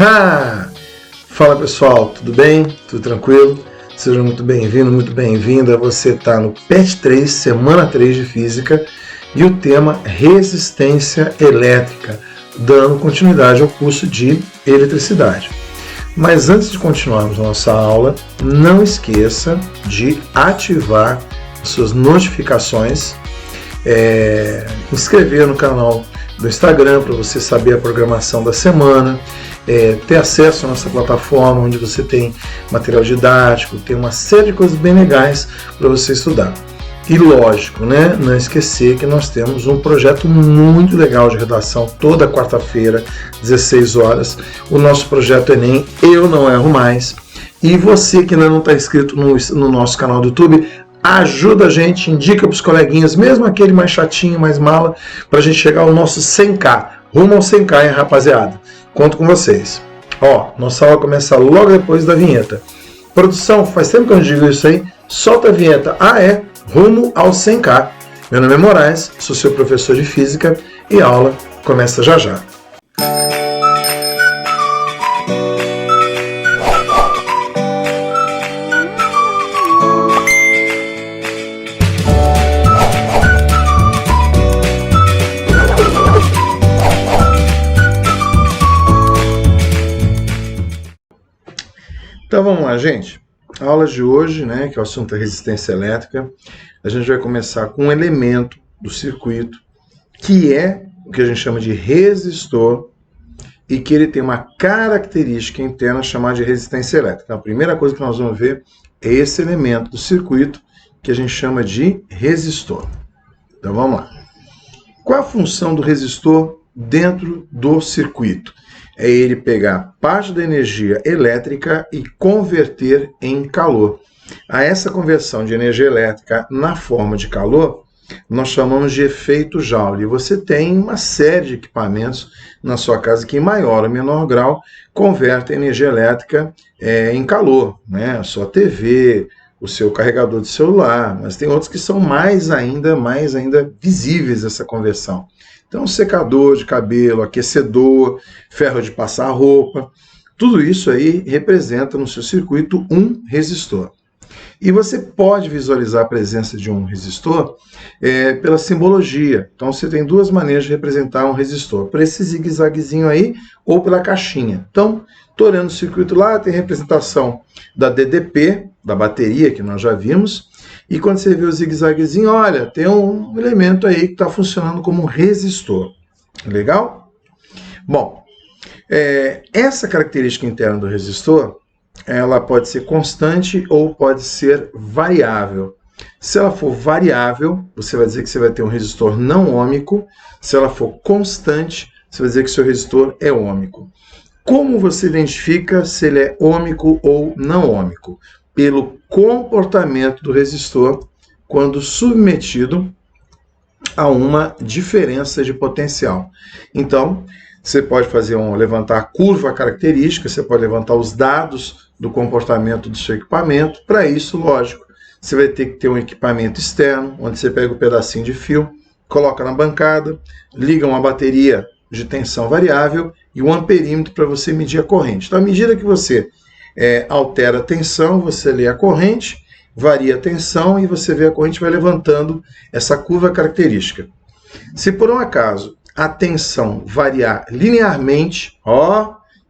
Ha! Fala pessoal, tudo bem? Tudo tranquilo? Seja muito bem-vindo, muito bem-vinda. Você está no PET 3, semana 3 de Física, e o tema resistência elétrica, dando continuidade ao curso de eletricidade. Mas antes de continuarmos a nossa aula, não esqueça de ativar suas notificações, inscrever no canal do Instagram para você saber a programação da semana, ter acesso à nossa plataforma onde você tem material didático, tem uma série de coisas bem legais para você estudar. E lógico, né, não esquecer que nós temos um projeto muito legal de redação toda quarta-feira, 16 horas. O nosso projeto Enem, Eu Não Erro Mais. E você que ainda não está inscrito no nosso canal do YouTube, ajuda a gente, indica para os coleguinhas, mesmo aquele mais chatinho, mais mala, para a gente chegar ao nosso 100k. Rumo ao 100k, hein, rapaziada? Conto com vocês. Ó, nossa aula começa logo depois da vinheta. Produção, faz tempo que eu não digo isso aí. Solta a vinheta. Rumo ao 100k. Meu nome é Moraes, sou seu professor de Física e a aula começa já já. Então vamos lá, gente. A aula de hoje, né, que é o assunto da resistência elétrica, a gente vai começar com um elemento do circuito que é o que a gente chama de resistor e que ele tem uma característica interna chamada de resistência elétrica. Então, a primeira coisa que nós vamos ver é esse elemento do circuito que a gente chama de resistor. Então vamos lá. Qual a função do resistor dentro do circuito? É ele pegar parte da energia elétrica e converter em calor. A essa conversão de energia elétrica na forma de calor, nós chamamos de efeito Joule. E você tem uma série de equipamentos na sua casa que, em maior ou menor grau, convertem energia elétrica em calor, né? A sua TV, o seu carregador de celular, mas tem outros que são mais ainda visíveis essa conversão. Então, secador de cabelo, aquecedor, ferro de passar roupa, tudo isso aí representa no seu circuito um resistor. E você pode visualizar a presença de um resistor pela simbologia. Então, você tem duas maneiras de representar um resistor, por esse zigue-zaguezinho aí ou pela caixinha. Então, estou olhando o circuito lá, tem representação da DDP, da bateria, que nós já vimos. E quando você vê o zigue-zaguezinho, olha, tem um elemento aí que está funcionando como um resistor. Legal? Bom, essa característica interna do resistor, ela pode ser constante ou pode ser variável. Se ela for variável, você vai dizer que você vai ter um resistor não ôhmico. Se ela for constante, você vai dizer que seu resistor é ôhmico. Como você identifica se ele é ôhmico ou não ôhmico? Pelo comportamento do resistor quando submetido a uma diferença de potencial. Então, você pode levantar a curva característica, você pode levantar os dados do comportamento do seu equipamento. Para isso, lógico, você vai ter que ter um equipamento externo, onde você pega um pedacinho de fio, coloca na bancada, liga uma bateria de tensão variável e um amperímetro para você medir a corrente. Então, à medida que você altera a tensão, você lê a corrente, varia a tensão e você vê a corrente vai levantando essa curva característica. Se por um acaso a tensão variar linearmente,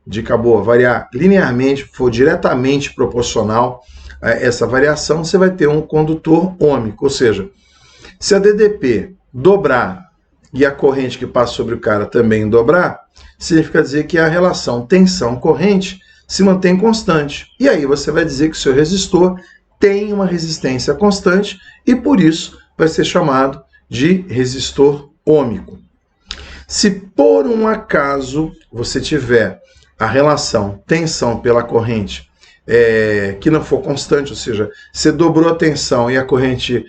dica boa, variar linearmente, for diretamente proporcional a essa variação, você vai ter um condutor ôhmico, ou seja, se a DDP dobrar e a corrente que passa sobre o cara também dobrar, significa dizer que a relação tensão-corrente se mantém constante. E aí você vai dizer que o seu resistor tem uma resistência constante e por isso vai ser chamado de resistor ôhmico. Se por um acaso você tiver a relação tensão pela corrente que não for constante, ou seja, você dobrou a tensão e a corrente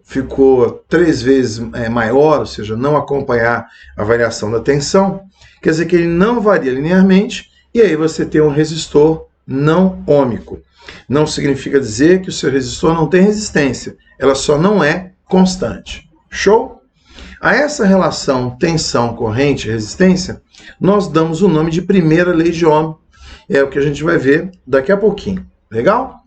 ficou 3 vezes maior, ou seja, não acompanhar a variação da tensão, quer dizer que ele não varia linearmente. E aí você tem um resistor não ôhmico. Não significa dizer que o seu resistor não tem resistência. Ela só não é constante. Show? A essa relação tensão, corrente, resistência, nós damos o nome de primeira lei de Ohm. É o que a gente vai ver daqui a pouquinho. Legal?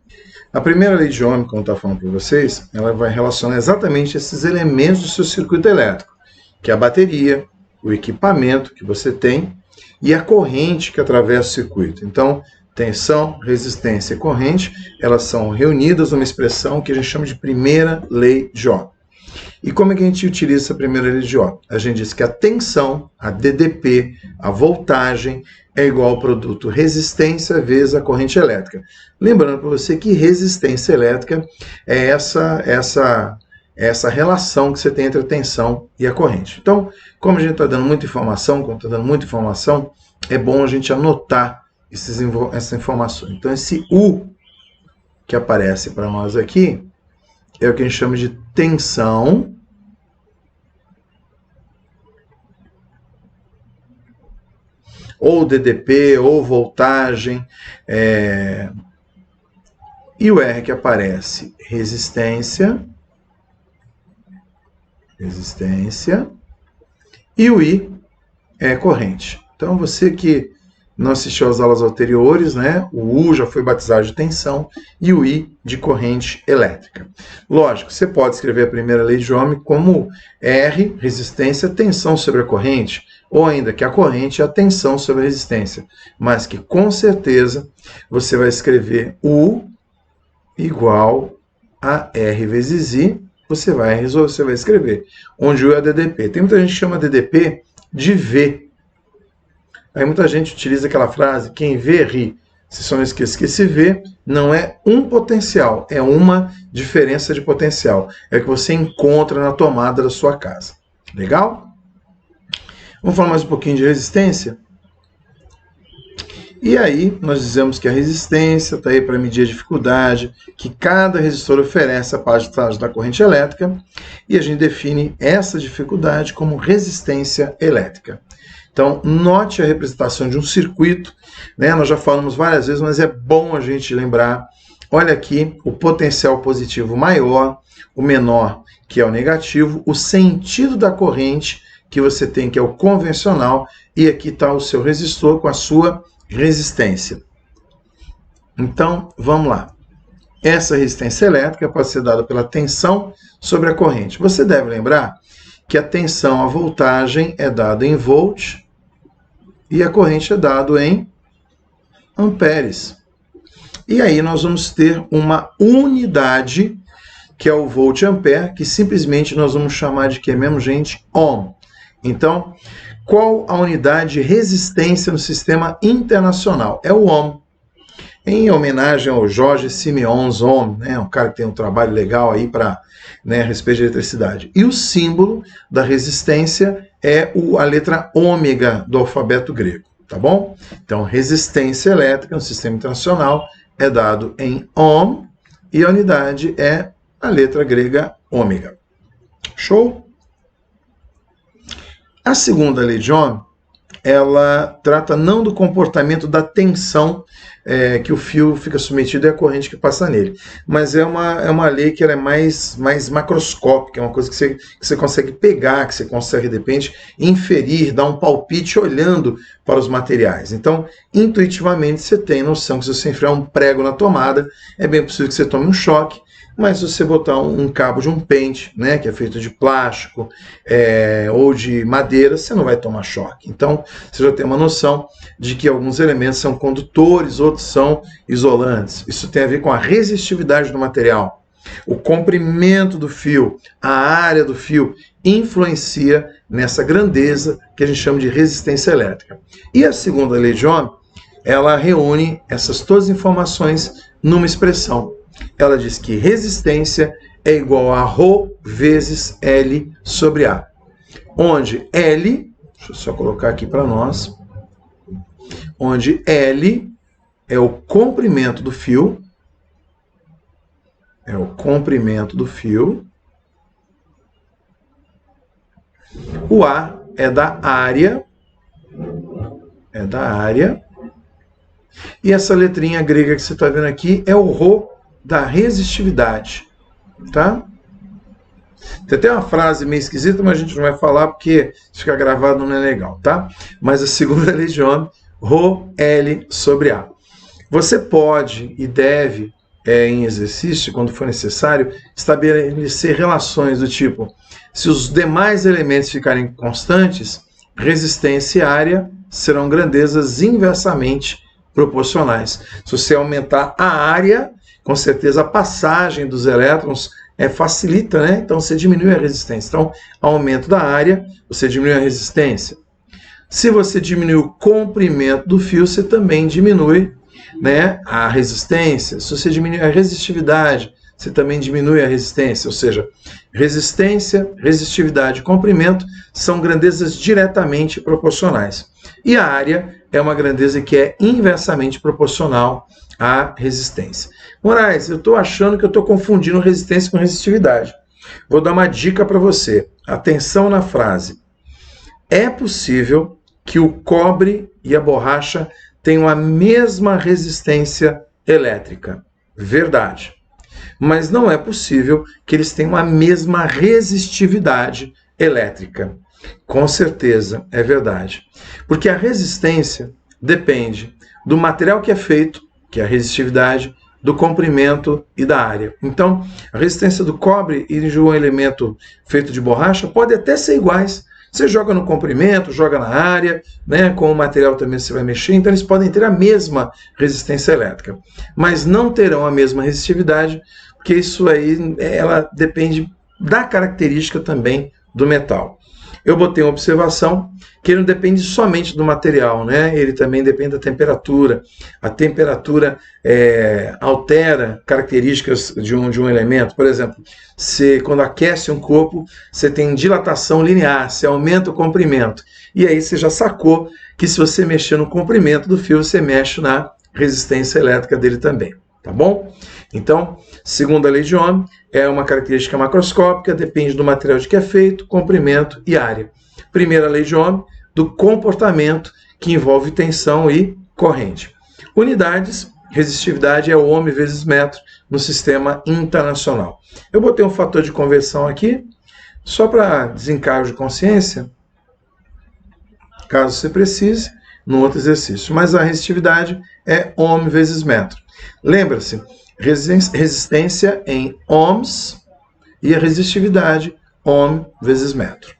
A primeira lei de Ohm, como eu estava falando para vocês, ela vai relacionar exatamente esses elementos do seu circuito elétrico, que é a bateria, o equipamento que você tem e a corrente que atravessa o circuito. Então, tensão, resistência e corrente, elas são reunidas numa expressão que a gente chama de primeira lei de Ohm. E como é que a gente utiliza essa primeira lei de Ohm? A gente diz que a tensão, a DDP, a voltagem, é igual ao produto resistência vezes a corrente elétrica. Lembrando para você que resistência elétrica é essa relação que você tem entre a tensão e a corrente. Então, como a gente está dando muita informação, é bom a gente anotar essas informações. Então, esse U que aparece para nós aqui é o que a gente chama de tensão ou DDP, ou voltagem, e o R que aparece, resistência, e o I é corrente. Então, você que não assistiu às aulas anteriores, né? O U já foi batizado de tensão e o I de corrente elétrica. Lógico, você pode escrever a primeira lei de Ohm como R, resistência, tensão sobre a corrente, ou ainda que a corrente é a tensão sobre a resistência, mas que com certeza você vai escrever U igual a R vezes I, você vai escrever, onde U é a DDP. Tem muita gente que chama DDP de V. Aí muita gente utiliza aquela frase, quem vê, ri. Se só não esqueça que esse V não é um potencial, é uma diferença de potencial. É o que você encontra na tomada da sua casa. Legal? Vamos falar mais um pouquinho de resistência? E aí, nós dizemos que a resistência está aí para medir a dificuldade que cada resistor oferece à parte da corrente elétrica, e a gente define essa dificuldade como resistência elétrica. Então, note a representação de um circuito, né? Nós já falamos várias vezes, mas é bom a gente lembrar. Olha aqui, o potencial positivo maior, o menor, que é o negativo, o sentido da corrente que você tem, que é o convencional, e aqui está o seu resistor com a sua resistência. Então, vamos lá. Essa resistência elétrica pode ser dada pela tensão sobre a corrente. Você deve lembrar que a tensão, a voltagem, é dada em volt e a corrente é dada em amperes. E aí nós vamos ter uma unidade, que é o volt-ampere, que simplesmente nós vamos chamar de que mesmo, gente? Ohm. Então, qual a unidade de resistência no sistema internacional? É o ohm. Em homenagem ao Jorge Simeons Ohm, né, um cara que tem um trabalho legal aí para, né, a respeito de eletricidade. E o símbolo da resistência é a letra ômega do alfabeto grego, tá bom? Então, resistência elétrica no sistema internacional é dado em ohm e a unidade é a letra grega ômega. Show? A segunda lei de Ohm, ela trata não do comportamento da tensão que o fio fica submetido e a corrente que passa nele, mas é uma lei que ela é mais macroscópica, é uma coisa que você consegue pegar, que você consegue, de repente, inferir, dar um palpite olhando para os materiais. Então, intuitivamente, você tem noção que se você enfiar um prego na tomada, é bem possível que você tome um choque, mas se você botar um cabo de um pente, né, que é feito de plástico ou de madeira, você não vai tomar choque. Então, você já tem uma noção de que alguns elementos são condutores, outros são isolantes. Isso tem a ver com a resistividade do material. O comprimento do fio, a área do fio, influencia nessa grandeza que a gente chama de resistência elétrica. E a segunda lei de Ohm, ela reúne essas todas as informações numa expressão. Ela diz que resistência é igual a ρ vezes L sobre A. Onde L, deixa eu só colocar aqui para nós, onde L é o comprimento do fio, o A é da área, e essa letrinha grega que você está vendo aqui é o ρ da resistividade, tá? Tem até uma frase meio esquisita, mas a gente não vai falar porque se ficar gravado não é legal, tá? Mas a segunda lei de Ohm, Rho L sobre A. Você pode e deve, em exercício, quando for necessário, estabelecer relações do tipo: se os demais elementos ficarem constantes, resistência e área serão grandezas inversamente proporcionais. Se você aumentar a área, com certeza a passagem dos elétrons facilita, né? Então você diminui a resistência. Então, aumento da área, você diminui a resistência. Se você diminui o comprimento do fio, você também diminui, né, a resistência. Se você diminui a resistividade, você também diminui a resistência. Ou seja, resistência, resistividade e comprimento são grandezas diretamente proporcionais. E a área é uma grandeza que é inversamente proporcional à resistência. Moraes, eu estou achando que eu estou confundindo resistência com resistividade. Vou dar uma dica para você. Atenção na frase. É possível que o cobre e a borracha tenham a mesma resistência elétrica. Verdade. Mas não é possível que eles tenham a mesma resistividade elétrica. Com certeza, é verdade. Porque a resistência depende do material que é feito, que é a resistividade, do comprimento e da área. Então, a resistência do cobre e de um elemento feito de borracha pode até ser iguais. Você joga no comprimento, joga na área, né? Com o material também você vai mexer, então eles podem ter a mesma resistência elétrica, mas não terão a mesma resistividade, porque isso aí ela depende da característica também do metal. Eu botei uma observação que ele não depende somente do material, né? Ele também depende da temperatura. A temperatura altera características de um elemento. Por exemplo, quando aquece um corpo, você tem dilatação linear, você aumenta o comprimento. E aí você já sacou que se você mexer no comprimento do fio, você mexe na resistência elétrica dele também. Tá bom? Então, segunda lei de Ohm, é uma característica macroscópica, depende do material de que é feito, comprimento e área. Primeira lei de Ohm, do comportamento, que envolve tensão e corrente. Unidades, resistividade é ohm vezes metro no sistema internacional. Eu botei um fator de conversão aqui, só para desencargo de consciência, caso você precise, no outro exercício. Mas a resistividade é ohm vezes metro. Lembra-se, resistência em ohms e a resistividade ohm vezes metro.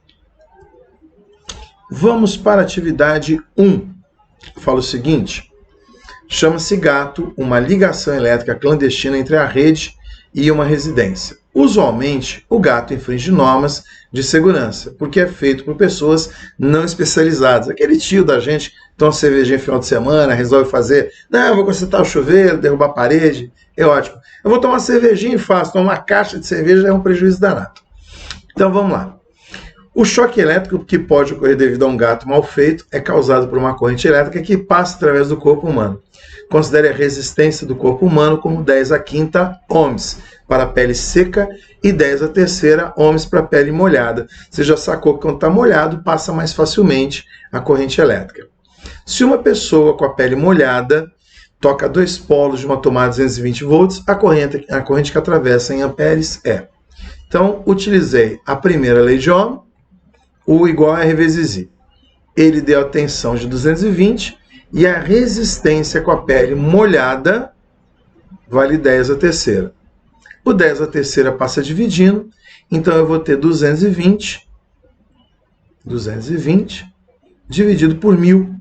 Vamos para a atividade 1. Fala o seguinte: chama-se gato uma ligação elétrica clandestina entre a rede e uma residência. Usualmente, o gato infringe normas de segurança, porque é feito por pessoas não especializadas. Aquele tio da gente toma cervejinha no final de semana, resolve fazer, não, eu vou consertar o chuveiro, derrubar a parede, é ótimo. Eu vou tomar uma cervejinha e faço, tomar uma caixa de cerveja é um prejuízo danado. Então vamos lá. O choque elétrico que pode ocorrer devido a um gato mal feito é causado por uma corrente elétrica que passa através do corpo humano. Considere a resistência do corpo humano como 10⁵ ohms para a pele seca e 10⁵ ohms para a pele molhada. Você já sacou que quando está molhado passa mais facilmente a corrente elétrica. Se uma pessoa com a pele molhada toca dois polos de uma tomada de 220 volts, a corrente que atravessa em amperes é. Então, utilizei a primeira lei de Ohm, U igual a R vezes I. Ele deu a tensão de 220 e a resistência com a pele molhada vale 10⁵. O 10⁵ passa dividindo, então eu vou ter 220 dividido por 1000,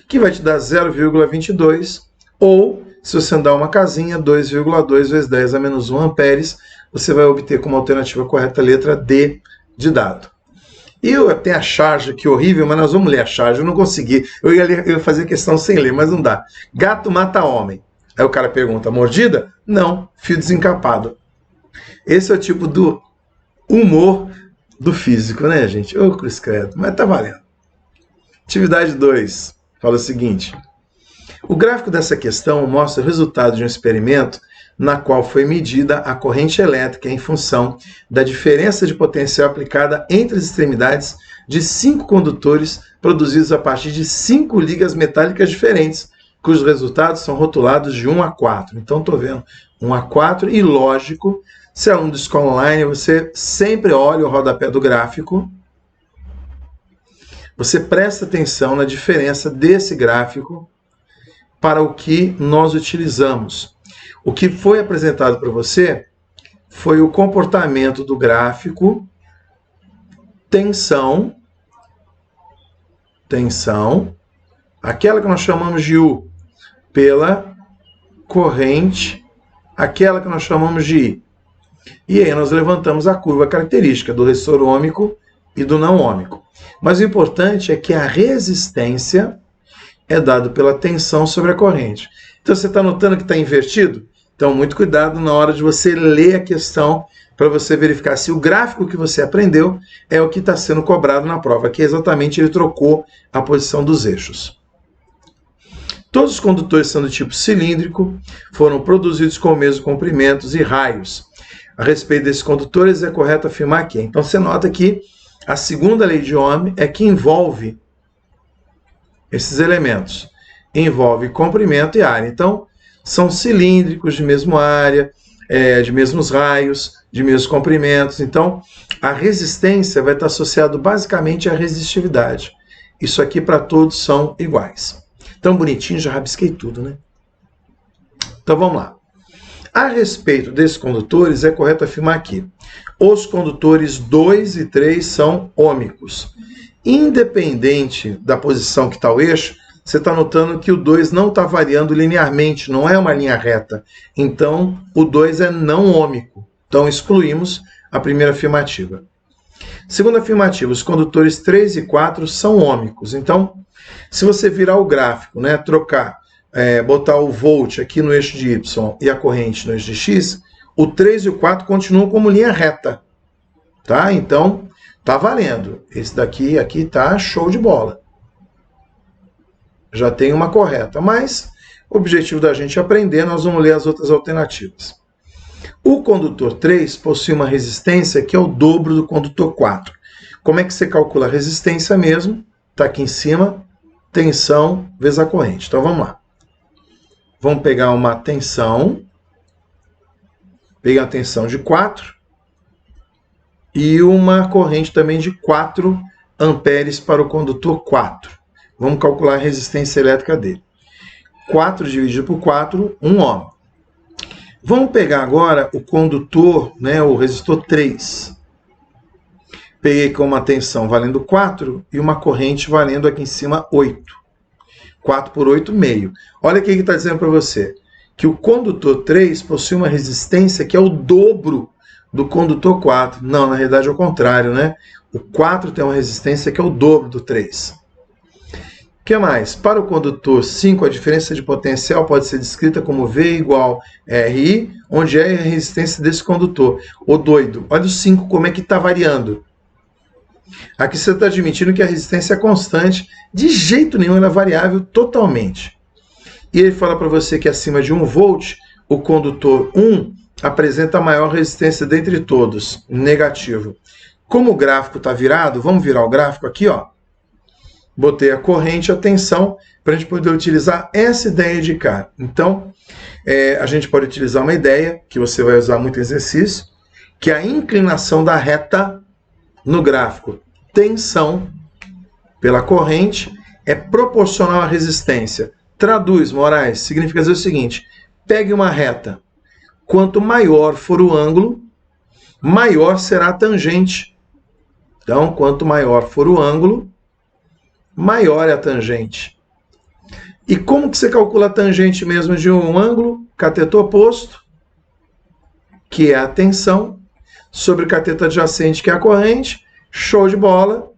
que vai te dar 0,22, ou, se você andar uma casinha, 2,2 vezes 10 a menos 1 amperes, você vai obter como alternativa correta a letra D de dado. E eu tenho a charge aqui horrível, mas nós vamos ler a charge. Eu não consegui. Eu ia fazer questão sem ler, mas não dá. Gato mata homem. Aí o cara pergunta, mordida? Não, fio desencapado. Esse é o tipo do humor do físico, né, gente? Ô, cruz credo, mas tá valendo. Atividade 2. Fala o seguinte. O gráfico dessa questão mostra o resultado de um experimento na qual foi medida a corrente elétrica em função da diferença de potencial aplicada entre as extremidades de 5 condutores produzidos a partir de 5 ligas metálicas diferentes, cujos resultados são rotulados de 1 a 4. Então, estou vendo 1 a 4 e, lógico, Se é aluno de escola online, você sempre olha o rodapé do gráfico, você presta atenção na diferença desse gráfico para o que nós utilizamos. O que foi apresentado para você foi o comportamento do gráfico tensão, aquela que nós chamamos de U, pela corrente, aquela que nós chamamos de I. E aí nós levantamos a curva característica do resistor ôhmico e do não ôhmico. Mas o importante é que a resistência é dada pela tensão sobre a corrente. Então você está notando que está invertido? Então muito cuidado na hora de você ler a questão para você verificar se o gráfico que você aprendeu é o que está sendo cobrado na prova. Aqui exatamente ele trocou a posição dos eixos. Todos os condutores são do tipo cilíndrico, foram produzidos com o mesmo comprimento e raios. A respeito desses condutores é correto afirmar que. Então você nota que a segunda lei de Ohm é que envolve esses elementos. Envolve comprimento e área. Então são cilíndricos de mesma área, de mesmos raios, de mesmos comprimentos. Então a resistência vai estar associada basicamente à resistividade. Isso aqui para todos são iguais. Tão bonitinho, já rabisquei tudo, né? Então vamos lá. A respeito desses condutores, é correto afirmar que os condutores 2 e 3 são ôhmicos. Independente da posição que está o eixo, você está notando que o 2 não está variando linearmente, não é uma linha reta. Então, o 2 é não ôhmico. Então, excluímos a primeira afirmativa. Segunda afirmativa, os condutores 3 e 4 são ôhmicos. Então, se você virar o gráfico, né, botar o volt aqui no eixo de Y e a corrente no eixo de X, o 3 e o 4 continuam como linha reta. Tá? Então, tá valendo. Esse daqui aqui tá show de bola. Já tem uma correta, mas o objetivo da gente é aprender, nós vamos ler as outras alternativas. O condutor 3 possui uma resistência que é o dobro do condutor 4. Como é que você calcula a resistência mesmo? Está aqui em cima, tensão vezes a corrente. Então vamos lá. Vamos pegar uma tensão, pegar a tensão de 4 e uma corrente também de 4 amperes para o condutor 4. Vamos calcular a resistência elétrica dele. 4 dividido por 4, 1 ohm. Vamos pegar agora o condutor, né, o resistor 3. Peguei com uma tensão valendo 4 e uma corrente valendo aqui em cima 8. 4 por 8, meio. Olha o que está dizendo para você. Que o condutor 3 possui uma resistência que é o dobro do condutor 4. Não, na realidade é o contrário, né? O 4 tem uma resistência que é o dobro do 3. O que mais? Para o condutor 5, a diferença de potencial pode ser descrita como V igual RI, onde é a resistência desse condutor. Ô doido, olha o 5 como é que está variando. Aqui você está admitindo que a resistência é constante, de jeito nenhum ela é variável totalmente. E ele fala para você que acima de 1 volt, o condutor 1 apresenta a maior resistência dentre todos, negativo. Como o gráfico está virado, vamos virar o gráfico aqui, ó. Botei a corrente e a tensão para a gente poder utilizar essa ideia de cá. Então, a gente pode utilizar uma ideia, que você vai usar muito exercício, que é a inclinação da reta no gráfico. Tensão pela corrente é proporcional à resistência. Traduz, Moraes, significa dizer o seguinte, pegue uma reta. Quanto maior for o ângulo, maior será a tangente. Então, quanto maior for o ângulo, maior é a tangente. E como que você calcula a tangente mesmo de um ângulo? Cateto oposto, que é a tensão, sobre o cateto adjacente, que é a corrente. Show de bola.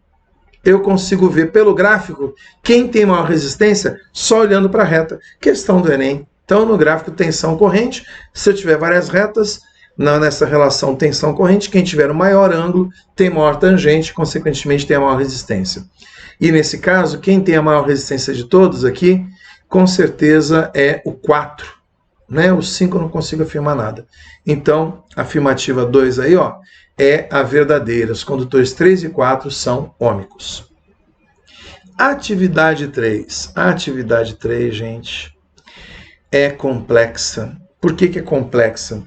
Eu consigo ver pelo gráfico quem tem maior resistência só olhando para a reta. Questão do Enem. Então, no gráfico tensão-corrente, se eu tiver várias retas, nessa relação tensão-corrente, quem tiver o maior ângulo tem maior tangente, consequentemente tem a maior resistência. E nesse caso, quem tem a maior resistência de todos aqui, com certeza é o 4. Né? O 5 eu não consigo afirmar nada. Então, a afirmativa 2 aí, ó, é a verdadeira. Os condutores 3 e 4 são ôhmicos. Atividade 3. A atividade 3, gente, é complexa. Por que é complexa?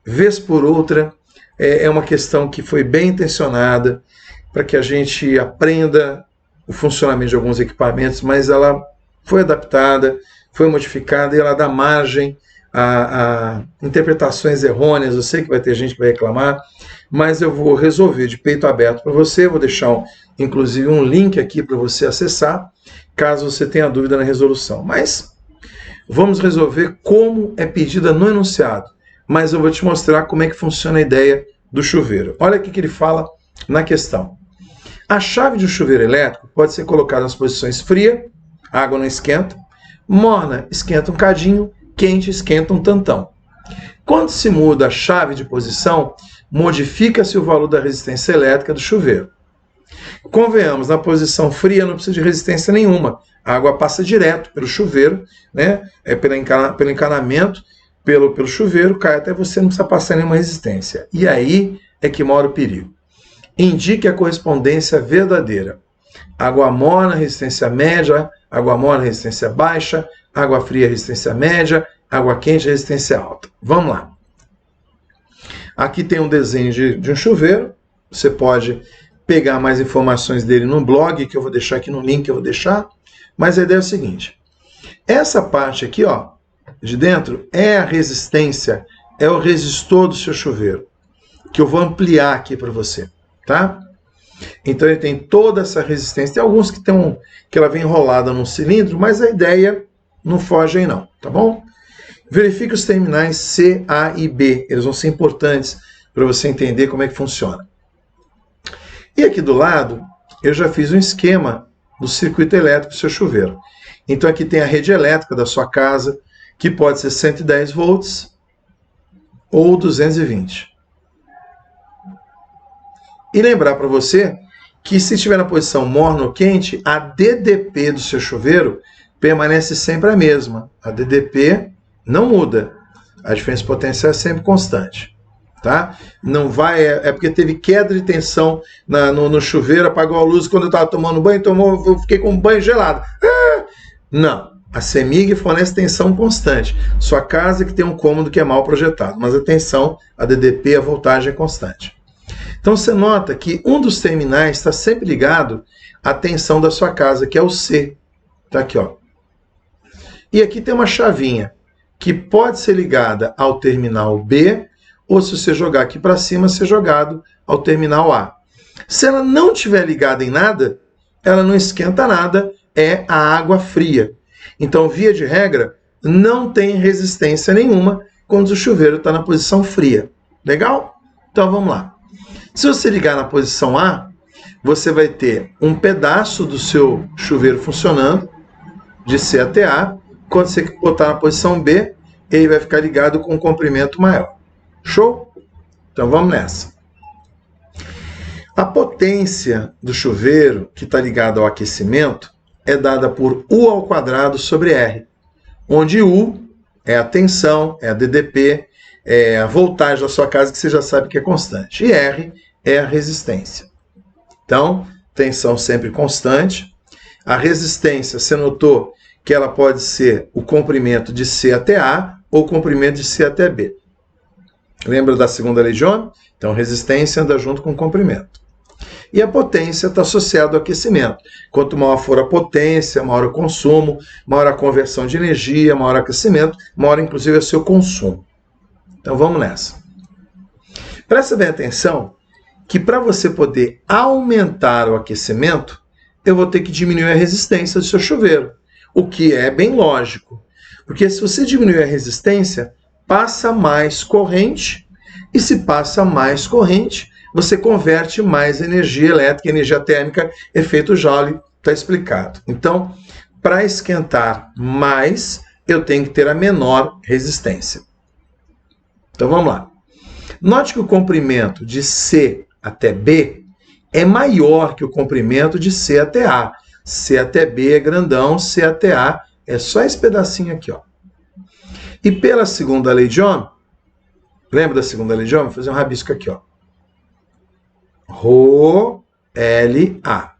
vez por outra, é uma questão que foi bem intencionada para que a gente aprenda o funcionamento de alguns equipamentos, mas ela foi adaptada, foi modificada e ela dá margem a interpretações errôneas. Eu sei que vai ter gente que vai reclamar, mas eu vou resolver de peito aberto para você. Vou deixar, inclusive, um link aqui para você acessar, caso você tenha dúvida na resolução. Mas vamos resolver como é pedida no enunciado. Mas eu vou te mostrar como é que funciona a ideia do chuveiro. Olha o que ele fala na questão. A chave de um chuveiro elétrico pode ser colocada nas posições fria, a água não esquenta, morna, esquenta um cadinho, quente, esquenta um tantão. Quando se muda a chave de posição, modifica-se o valor da resistência elétrica do chuveiro. Convenhamos, na posição fria não precisa de resistência nenhuma. A água passa direto pelo chuveiro, né? Pelo encanamento, pelo chuveiro, cai até você, não precisa passar nenhuma resistência. E aí é que mora o perigo. Indique a correspondência verdadeira. Água morna, resistência média, água morna, resistência baixa, água fria, resistência média, água quente, resistência alta. Vamos lá. Aqui tem um desenho de um chuveiro. Você pode pegar mais informações dele no blog, que eu vou deixar aqui no link, que eu vou deixar. Mas a ideia é o seguinte. Essa parte aqui, ó, de dentro, é a resistência, é o resistor do seu chuveiro, que eu vou ampliar aqui para você, tá? Então ele tem toda essa resistência. Tem alguns que ela vem enrolada num cilindro, mas a ideia não foge aí não, tá bom? Verifique os terminais C, A e B. Eles vão ser importantes para você entender como é que funciona. E aqui do lado, eu já fiz um esquema do circuito elétrico do seu chuveiro. Então aqui tem a rede elétrica da sua casa, que pode ser 110 volts ou 220. E lembrar para você que se estiver na posição morna ou quente, a DDP do seu chuveiro permanece sempre a mesma. A DDP não muda. A diferença potencial é sempre constante. Tá? Não vai, é porque teve queda de tensão no chuveiro, apagou a luz quando eu estava tomando banho, eu fiquei com um banho gelado. Não. A CEMIG fornece tensão constante. Sua casa que tem um cômodo que é mal projetado, mas a tensão, a DDP, a voltagem é constante. Então você nota que um dos terminais está sempre ligado à tensão da sua casa, que é o C. Tá aqui, ó. E aqui tem uma chavinha que pode ser ligada ao terminal B, ou se você jogar aqui para cima, ser jogado ao terminal A. Se ela não estiver ligada em nada, ela não esquenta nada, é a água fria. Então, via de regra, não tem resistência nenhuma quando o chuveiro está na posição fria. Legal? Então, vamos lá. Se você ligar na posição A, você vai ter um pedaço do seu chuveiro funcionando, de C até A. Quando você botar na posição B, ele vai ficar ligado com um comprimento maior. Show? Então, vamos nessa. A potência do chuveiro, que está ligado ao aquecimento, é dada por U ao quadrado sobre R, onde U é a tensão, é a DDP, é a voltagem da sua casa, que você já sabe que é constante, e R é a resistência. Então, tensão sempre constante. A resistência, você notou que ela pode ser o comprimento de C até A ou o comprimento de C até B. Lembra da segunda lei de Ohm? Então, resistência anda junto com comprimento. E a potência está associada ao aquecimento. Quanto maior for a potência, maior o consumo, maior a conversão de energia, maior o aquecimento, maior inclusive é o seu consumo. Então vamos nessa. Presta bem atenção que para você poder aumentar o aquecimento, eu vou ter que diminuir a resistência do seu chuveiro. O que é bem lógico. Porque se você diminuir a resistência, passa mais corrente. E se passa mais corrente, você converte mais energia elétrica, energia térmica, efeito Joule, está explicado. Então, para esquentar mais, eu tenho que ter a menor resistência. Então, vamos lá. Note que o comprimento de C até B é maior que o comprimento de C até A. C até B é grandão, C até A é só esse pedacinho aqui, ó. E pela segunda lei de Ohm, lembra da segunda lei de Ohm? Vou fazer um rabisco aqui, ó. Rho, L, A.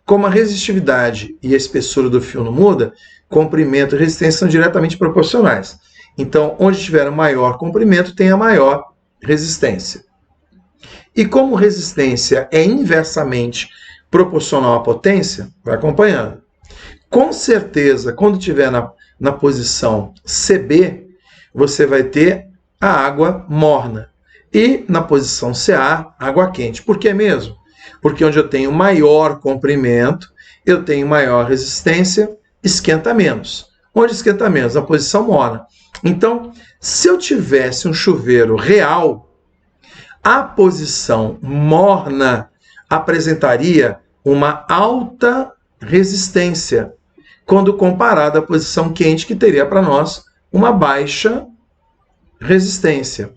Como a resistividade e a espessura do fio não muda, comprimento e resistência são diretamente proporcionais. Então, onde tiver o maior comprimento, tem a maior resistência. E como resistência é inversamente proporcional à potência, vai acompanhando. Com certeza, quando estiver na posição CB, você vai ter a água morna. E na posição CA, água quente. Por que mesmo? Porque onde eu tenho maior comprimento, eu tenho maior resistência, esquenta menos. Onde esquenta menos? Na posição morna. Então, se eu tivesse um chuveiro real, a posição morna apresentaria uma alta resistência, quando comparada à posição quente, que teria para nós uma baixa resistência.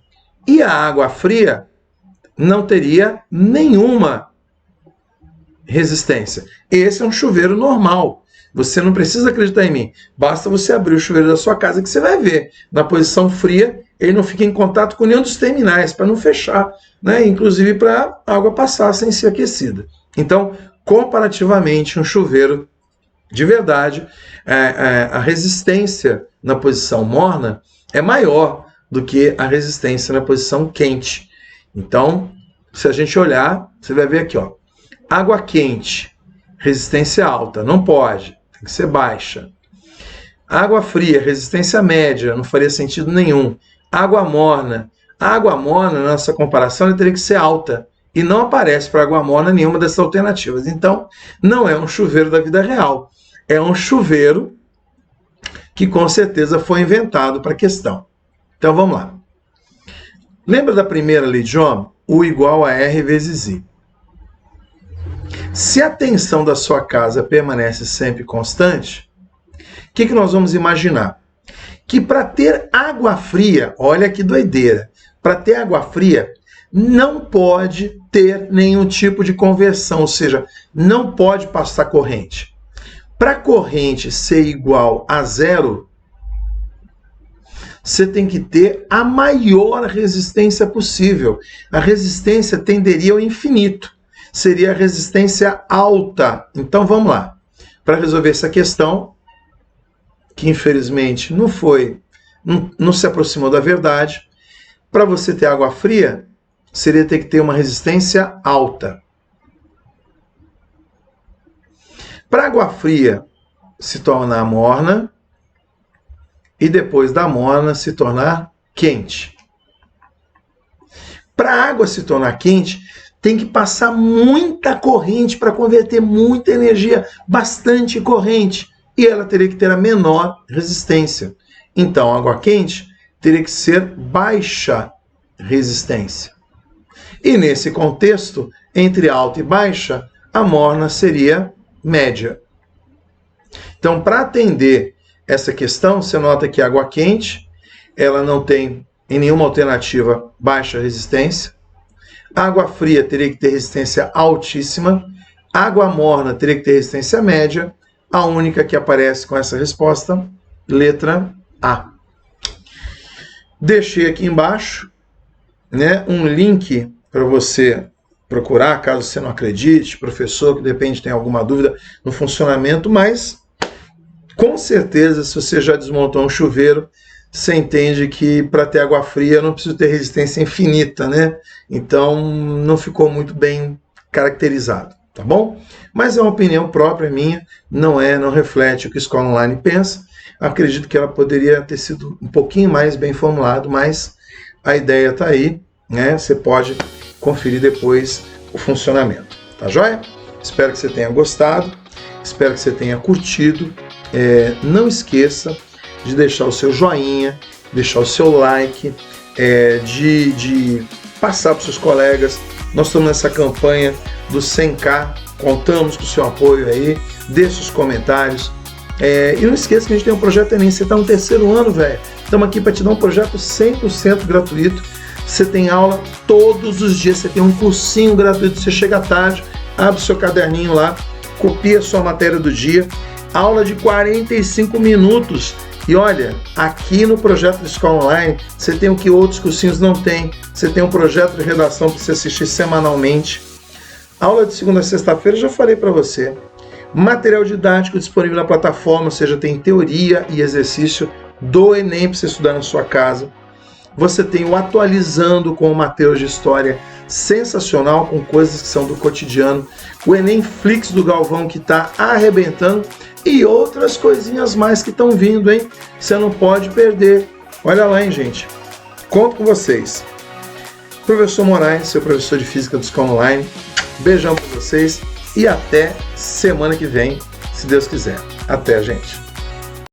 E a água fria não teria nenhuma resistência. Esse é um chuveiro normal. Você não precisa acreditar em mim. Basta você abrir o chuveiro da sua casa que você vai ver. Na posição fria, ele não fica em contato com nenhum dos terminais, para não fechar, né? Inclusive para a água passar sem ser aquecida. Então, comparativamente, um chuveiro de verdade, a resistência na posição morna é maior do que a resistência na posição quente. Então, se a gente olhar, você vai ver aqui, ó, água quente, resistência alta, não pode, tem que ser baixa. Água fria, resistência média, não faria sentido nenhum. Água morna, na nossa comparação, ela teria que ser alta. E não aparece para água morna nenhuma dessas alternativas. Então, não é um chuveiro da vida real. É um chuveiro que com certeza foi inventado para a questão. Então, vamos lá. Lembra da primeira lei de Ohm? U igual a R vezes I. Se a tensão da sua casa permanece sempre constante, o que nós vamos imaginar? Que para ter água fria, olha que doideira, para ter água fria, não pode ter nenhum tipo de conversão, ou seja, não pode passar corrente. Para a corrente ser igual a zero, você tem que ter a maior resistência possível. A resistência tenderia ao infinito. Seria a resistência alta. Então vamos lá. Para resolver essa questão, que infelizmente não se aproximou da verdade, para você ter água fria, seria ter que ter uma resistência alta. Para a água fria se tornar morna, e depois da morna se tornar quente. Para a água se tornar quente, tem que passar muita corrente para converter muita energia, bastante corrente, e ela teria que ter a menor resistência. Então, a água quente teria que ser baixa resistência. E nesse contexto, entre alta e baixa, a morna seria média. Então, para atender essa questão, você nota que a água quente, ela não tem em nenhuma alternativa baixa resistência. A água fria teria que ter resistência altíssima. A água morna teria que ter resistência média. A única que aparece com essa resposta, letra A. Deixei aqui embaixo, né, um link para você procurar, caso você não acredite, professor que de repente tem alguma dúvida no funcionamento, mas com certeza, se você já desmontou um chuveiro, você entende que para ter água fria eu não preciso ter resistência infinita, né? Então não ficou muito bem caracterizado, tá bom? Mas é uma opinião própria minha, não reflete o que a Escola Online pensa. Acredito que ela poderia ter sido um pouquinho mais bem formulado, mas a ideia está aí, né? Você pode conferir depois o funcionamento, tá joia? Espero que você tenha gostado, espero que você tenha curtido. Não esqueça de deixar o seu joinha, deixar o seu like, de passar para os seus colegas. Nós estamos nessa campanha dos 100K, contamos com o seu apoio aí, deixe os comentários. E não esqueça que a gente tem um projeto Enem, você está no terceiro ano, velho. Estamos aqui para te dar um projeto 100% gratuito. Você tem aula todos os dias, você tem um cursinho gratuito, você chega à tarde, abre o seu caderninho lá, copia a sua matéria do dia, aula de 45 minutos. E olha, aqui no projeto de Escola Online, você tem o que outros cursinhos não têm. Você tem um projeto de redação para você assistir semanalmente. Aula de segunda a sexta-feira, já falei para você. Material didático disponível na plataforma, ou seja, tem teoria e exercício do Enem para você estudar na sua casa. Você tem o Atualizando com o Matheus de História, sensacional, com coisas que são do cotidiano. O Enem Flix do Galvão, que está arrebentando. E outras coisinhas mais que estão vindo, hein? Você não pode perder. Olha lá, hein, gente. Conto com vocês. Professor Moraes, seu professor de Física do Escola Online. Beijão para vocês e até semana que vem, se Deus quiser. Até, gente.